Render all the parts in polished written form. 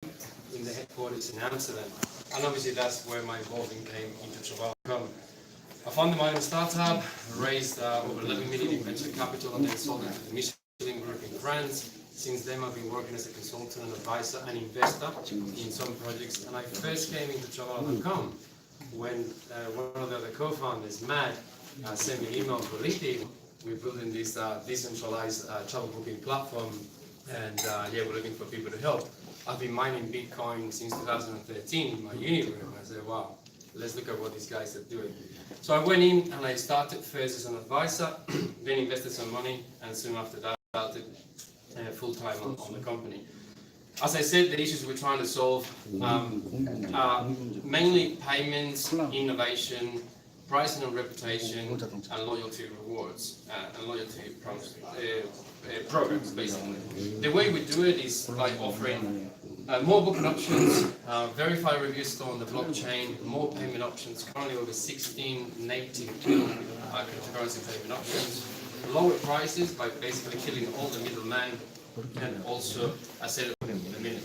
in the headquarters in Amsterdam. And obviously that's where my involvement came into Travel.com. I founded my own startup, raised over 11 million in venture capital, and then sold it to the Michelin Group in France. Since then I've been working as a consultant, an advisor and investor in some projects. And I first came into Travel.com when one of the other co-founders, Matt, sent me an email for LinkedIn. We're building this decentralized travel booking platform, and yeah, we're looking for people to help. I've been mining Bitcoin since 2013 in my uni room. I said, wow, let's look at what these guys are doing. So I went in and I started first as an advisor, then invested some money, and soon after that started full-time on the company. As I said, the issues we're trying to solve are mainly payments, innovation, pricing and reputation, and loyalty rewards, and loyalty programs, basically. The way we do it is by offering more booking options, verified reviews stored on the blockchain, more payment options, currently over 16 native cryptocurrency payment options, lower prices by basically killing all the middlemen, and also, as I said in a minute.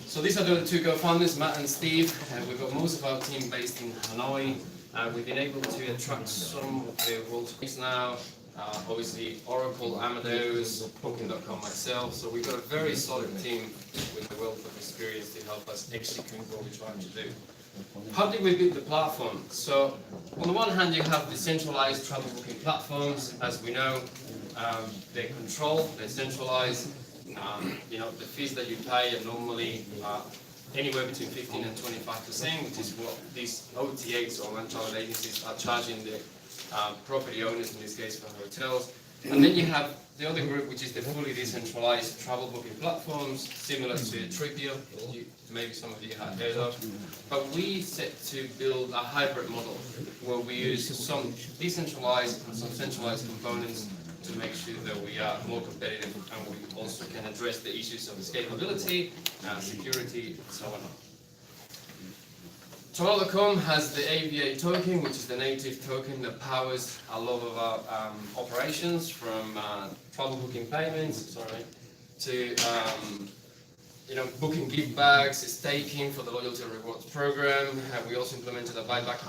So these are the two co-founders, Matt and Steve. We've got most of our team based in Hanoi. We've been able to attract some of the world's greats now. Obviously, Oracle, Amadeus, Booking.com, myself. So we've got a very solid team with a wealth of experience to help us execute what we're trying to do. How did we build the platform? So on the one hand, you have decentralized travel booking platforms. As we know, they're controlled, they're centralized. You know, the fees that you pay are normally anywhere between 15 and 25%, which is what these OTAs, online travel agencies, are charging the property owners, in this case for hotels. And then you have the other group, which is the fully decentralized travel booking platforms, similar to Tripio, maybe some of you have heard of. But we set to build a hybrid model where we use some decentralized and some centralized components to make sure that we are more competitive, and we also can address the issues of scalability, security, and so on. Travel.com has the AVA token, which is the native token that powers a lot of our operations, from travel booking payments, to you know, booking gift bags, staking for the loyalty and rewards program. We also implemented a buyback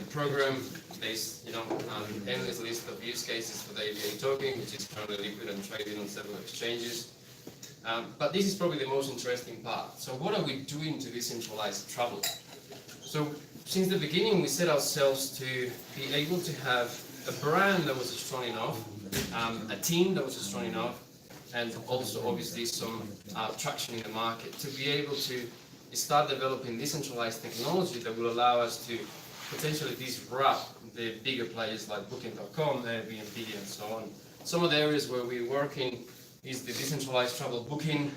program. There's an endless list of use cases for the AVA token, which is currently liquid and traded on several exchanges. But this is probably the most interesting part. So what are we doing to decentralize travel? So since the beginning, we set ourselves to be able to have a brand that was strong enough, a team that was strong enough, and also obviously some traction in the market to be able to start developing decentralized technology that will allow us to potentially disrupt the bigger players like Booking.com, Airbnb, and so on. Some of the areas where we're working is the decentralized travel booking,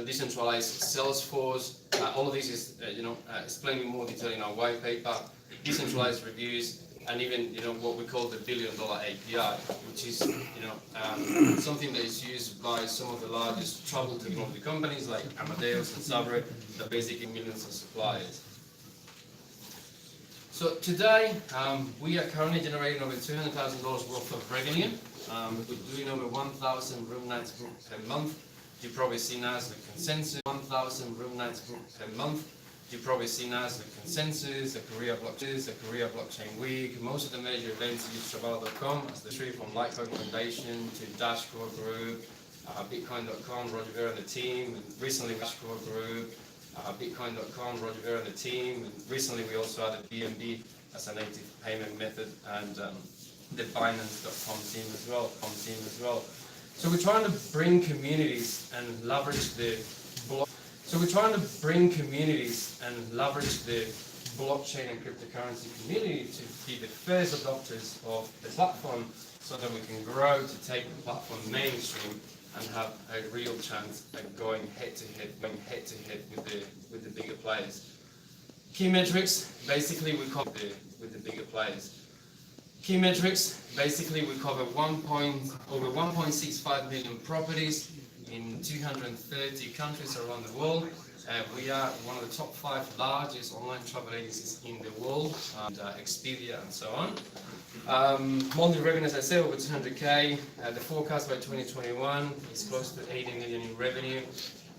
decentralized Salesforce. All of this is explained in more detail in our white paper. Decentralized reviews, and even what we call the $1 billion API, which is something that is used by some of the largest travel technology companies like Amadeus and Sabre, that basically millions of suppliers. So today we are currently generating over $200,000 worth of revenue. We're doing over 1,000 room nights booked per month. You've probably seen us the consensus, 1,000 room nights booked per month. You've probably seen us the consensus, the Korea Blockchain Week. Most of the major events use Travel.com as the tree, from Litecoin Foundation to Dashcore Group, Bitcoin.com, Roger Ver and the team, and recently Dashcore Group, Bitcoin.com, Roger Ver and the team, and recently we also added BNB as a native payment method, and the Binance.com team as well. So we're trying to bring communities and leverage the blockchain and cryptocurrency community to be the first adopters of the platform, so that we can grow to take the platform mainstream and have a real chance at going head to head with the bigger players. Key metrics, basically we cover with the bigger players. Key metrics, basically we cover over 1.65 million properties in 230 countries around the world. We are one of the top 5 largest online travel agencies in the world, and Expedia and so on. Monthly revenue, as I said, over 200K. The forecast by 2021 is close to 80 million in revenue.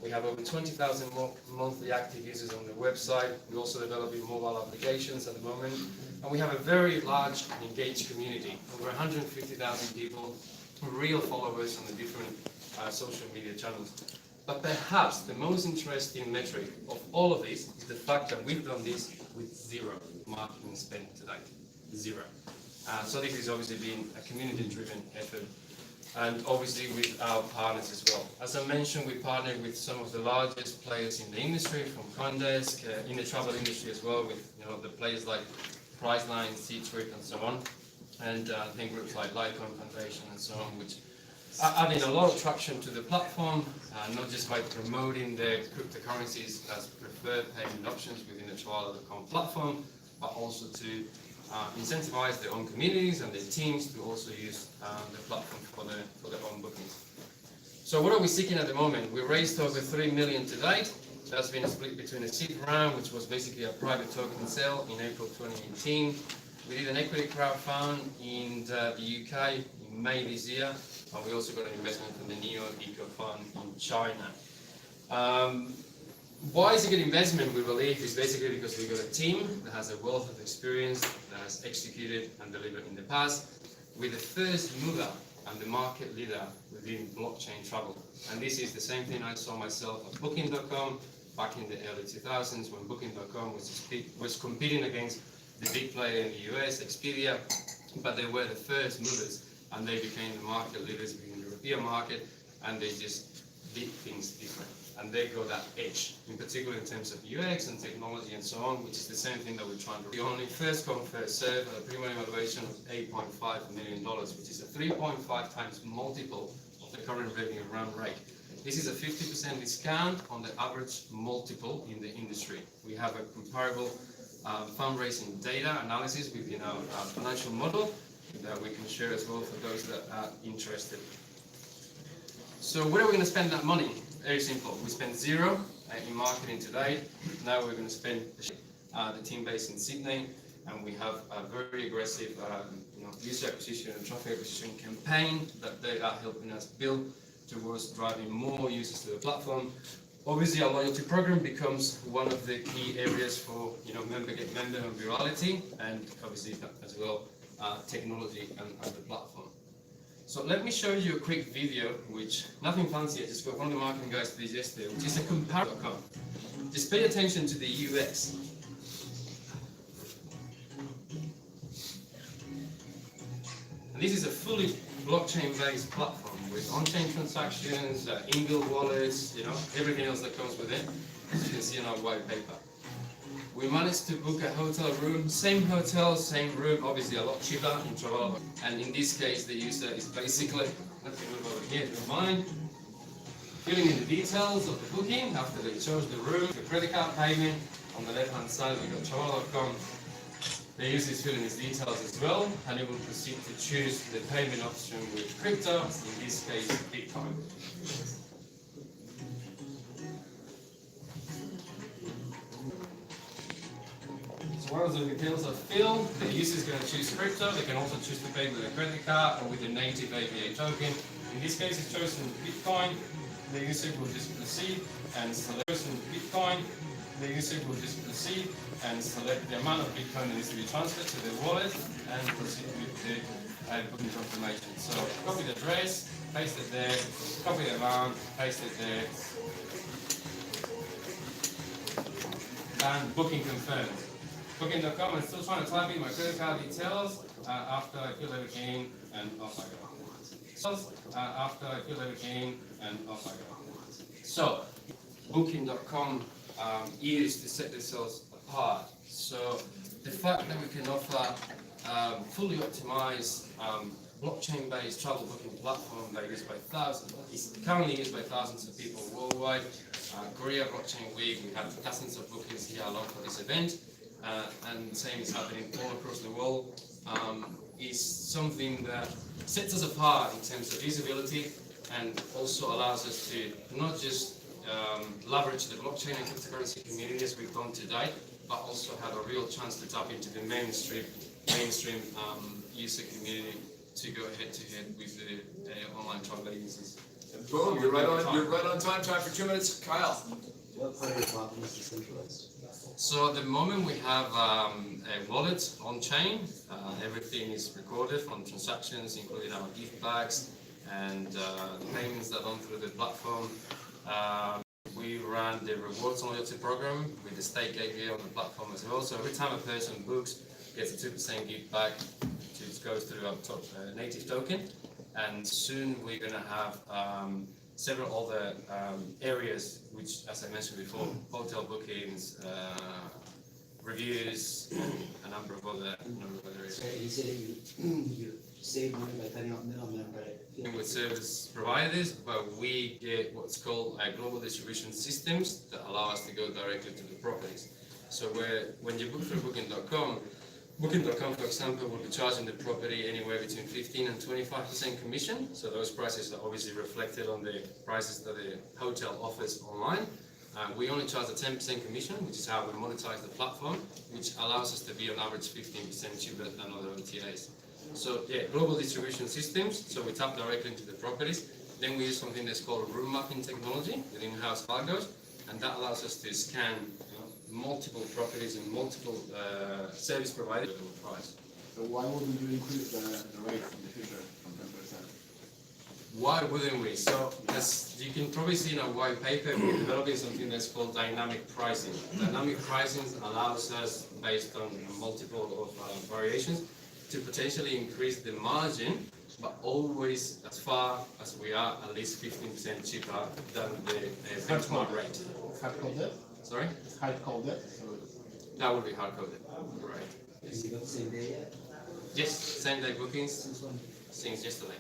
We have over 20,000 monthly active users on the website. We're also developing mobile applications at the moment. And we have a very large and engaged community, over 150,000 people, real followers on the different social media channels. But perhaps the most interesting metric of all of this is the fact that we've done this with zero marketing spend to date. Zero. So this has obviously been a community-driven effort, and obviously with our partners as well. As I mentioned, we partner with some of the largest players in the industry, from Condesk, in the travel industry as well, with the players like Priceline, C-Trip, and so on, and I think groups like Lycon Foundation and so on, which are adding a lot of traction to the platform, not just by promoting their cryptocurrencies as preferred payment options within the Travala.com platform, but also to incentivize their own communities and their teams to also use the platform for their own bookings. So what are we seeking at the moment? We raised over 3 million to date. That's been split between a seed round, which was basically a private token sale in April 2018. We did an equity crowdfund in the UK in May this year, and we also got an investment from the Neo Eco Fund in China. Why is it a good investment, we believe, is basically because we've got a team that has a wealth of experience, that has executed and delivered in the past, with the first mover and the market leader within blockchain travel. And this is the same thing I saw myself at Booking.com back in the early 2000s, when Booking.com was competing against the big player in the US, Expedia, but they were the first movers, and they became the market leaders within the European market, and they just did things different. And they got that edge, in particular in terms of UX and technology and so on, which is the same thing that we're trying to do. Only first come, first serve, at a pre-money valuation of $8.5 million, which is a 3.5 times multiple of the current revenue run rate. This is a 50% discount on the average multiple in the industry. We have a comparable fundraising data analysis within our financial model that we can share as well for those that are interested. So where are we going to spend that money? Very simple. We spent zero in marketing today. Now we're going to spend the team based in Sydney, and we have a very aggressive user acquisition and traffic acquisition campaign that they are helping us build towards driving more users to the platform. Obviously, our loyalty program becomes one of the key areas for member get member and virality, and obviously as well technology and the platform. So let me show you a quick video, which nothing fancy. I just got one of the marketing guys to do yesterday, which is a comparison. Just pay attention to the UX. And this is a fully blockchain-based platform with on-chain transactions, in-built wallets, everything else that comes with it, as you can see in our white paper. We managed to book a hotel room, same hotel, same room, obviously a lot cheaper in Travala. And in this case, the user is basically, let me move over here, don't mind, filling in the details of the booking after they chose the room, the credit card payment. On the left-hand side, we've got Travala.com. The user is filling his details as well, and he will proceed to choose the payment option with crypto, in this case, Bitcoin. Once the details are filled, the user is going to choose crypto. They can also choose to pay with a credit card or with a native API token. In this case, it's chosen Bitcoin. The user will just proceed and select Bitcoin. The user will just proceed and select the amount of Bitcoin that needs to be transferred to the wallet and proceed with the booking confirmation. So copy the address, paste it there, copy the amount, paste it there, and booking confirmed. Booking.com, I'm still trying to type in my credit card details after I fill everything and off I go. After I fill everything and off I go. So, Booking.com is to set themselves apart. So, the fact that we can offer fully optimized blockchain-based travel booking platform that is currently used by thousands of people worldwide. Korea Blockchain Week, we have dozens of bookings here along for this event. And the same is happening all across the world, is something that sets us apart in terms of visibility and also allows us to not just leverage the blockchain and cryptocurrency community as we've done today, but also have a real chance to tap into the mainstream user community to go head-to-head with the online travel agencies. Boom, you're right on. You're right on time. Time for 2 minutes, Kyle. What part of your platform is decentralized? So at the moment we have a wallet on chain. Everything is recorded from transactions, including our gift bags and the payments that run through the platform. We run the rewards loyalty program with the stake API on the platform as well. So every time a person books, gets a 2% gift back, which goes through our native token. And soon we're going to have several other areas, which, as I mentioned before, hotel bookings, reviews, and a number of other areas. So you said that you save money by cutting out middlemen, but with service providers, but we get what's called global distribution systems that allow us to go directly to the properties. So when you book through Booking.com, for example, will be charging the property anywhere between 15 and 25% commission. So those prices are obviously reflected on the prices that the hotel offers online. We only charge a 10% commission, which is how we monetize the platform, which allows us to be on average 15% cheaper than other OTAs. So yeah, global distribution systems, so we tap directly into the properties. Then we use something that's called room mapping technology with in-house cargoes, and that allows us to scan multiple properties and multiple service providers at a price. So why wouldn't you increase the rate in the future from 10%? Why wouldn't we? So as you can probably see in our white paper, we're developing something that's called dynamic pricing. Dynamic pricing allows us, based on multiple of variations, to potentially increase the margin, but always as far as we are at least 15% cheaper than the benchmark rate. Hard-coded? Sorry? Hard-coded? That would be hard-coded, right? Is it the same day yet? Yes, same-day bookings since yesterday.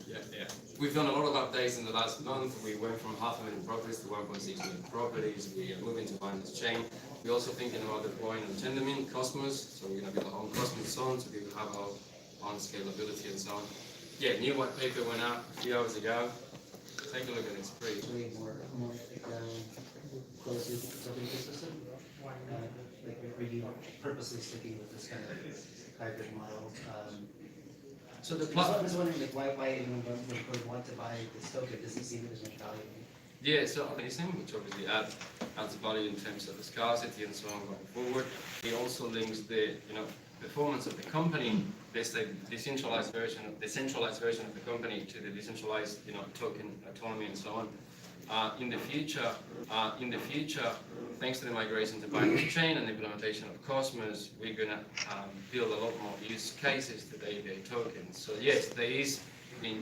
Yeah. We've done a lot of updates in the last month. We went from 500,000 properties to 1.6 million properties. We are moving to finance chain. We're also thinking about deploying on Tendermint, Cosmos, so we're going to build our own Cosmos zone so people have our own scalability and so on. Yeah, new white paper went out a few hours ago. Take a look at it, it's pretty. Way more closely to the ecosystem? Like, are you purposely sticking with this kind of hybrid model? So the I platform. was wondering, like, why anyone would want to buy this token? It doesn't seem there's much value. Yeah, so amazing, which obviously adds value in terms of the scarcity and so on going forward. It also links the performance of the company, let's say decentralized version of the company to the decentralized token autonomy and so on. In the future, thanks to the migration to Binance Chain and the implementation of Cosmos, we're going to build a lot more use cases to the ABA tokens. So yes, there is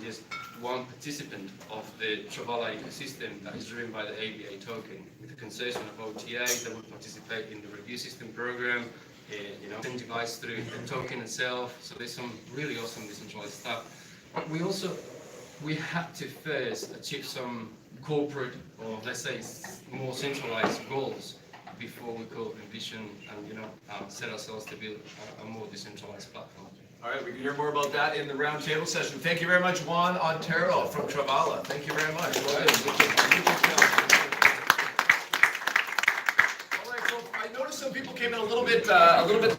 just one participant of the Travala ecosystem that is driven by the ABA token, with a consortium of OTAs that would participate in the review system program, incentivized through the token itself. So there's some really awesome decentralized stuff. But we had to first achieve some corporate, or let's say more centralized goals before we could envision and set ourselves to build a more decentralized platform. All right, we can hear more about that in the roundtable session. Thank you very much, Juan Otero from Travala. Thank you very much. Well done. All right, so I noticed some people came in a little bit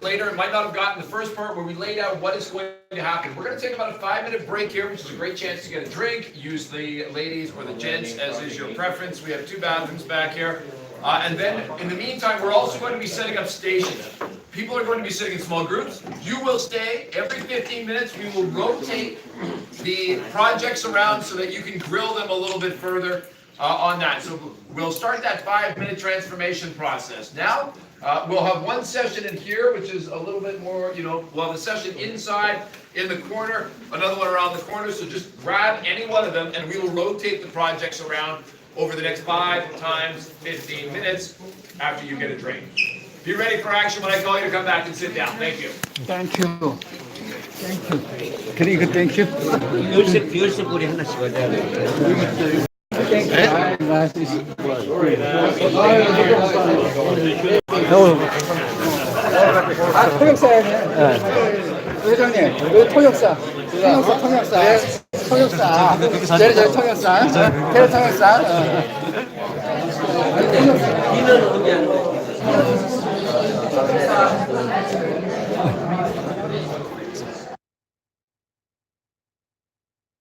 later and might not have gotten the first part where we laid out what is going to happen. We're going to take about a 5-minute break here, which is a great chance to get a drink. Use the ladies or the gents as is your preference. We have 2 bathrooms back here. And then, in the meantime, we're also going to be setting up stations. People are going to be sitting in small groups. You will stay. Every 15 minutes, we will rotate the projects around so that you can grill them a little bit further on that. So we'll start that 5-minute transformation process. Now, we'll have one session in here, which is a little bit more, we'll have a session inside in the corner, another one around the corner. So just grab any one of them, and we will rotate the projects around over the next 5 times 15 minutes after you get a drink. Be ready for action when I call you to come back and sit down. Thank you. Thank you. Thank you. Can you thank you? 뷰스 뿌리 하나씩 얻어야 통역사야. 회장님, 여기 통역사. 통역사. 저기 통역사. 걔는 통역사. 비는 언제